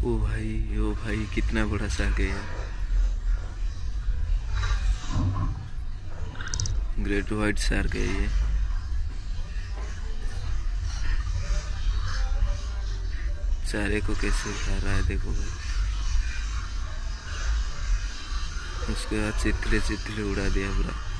ओ भाई कितना बड़ा शार्क है यार। ग्रेट व्हाइट शार्क है ये। चारे को कैसे खा रहा है देखो भाई। उसके बाद चितले चितले उड़ा दिया पूरा।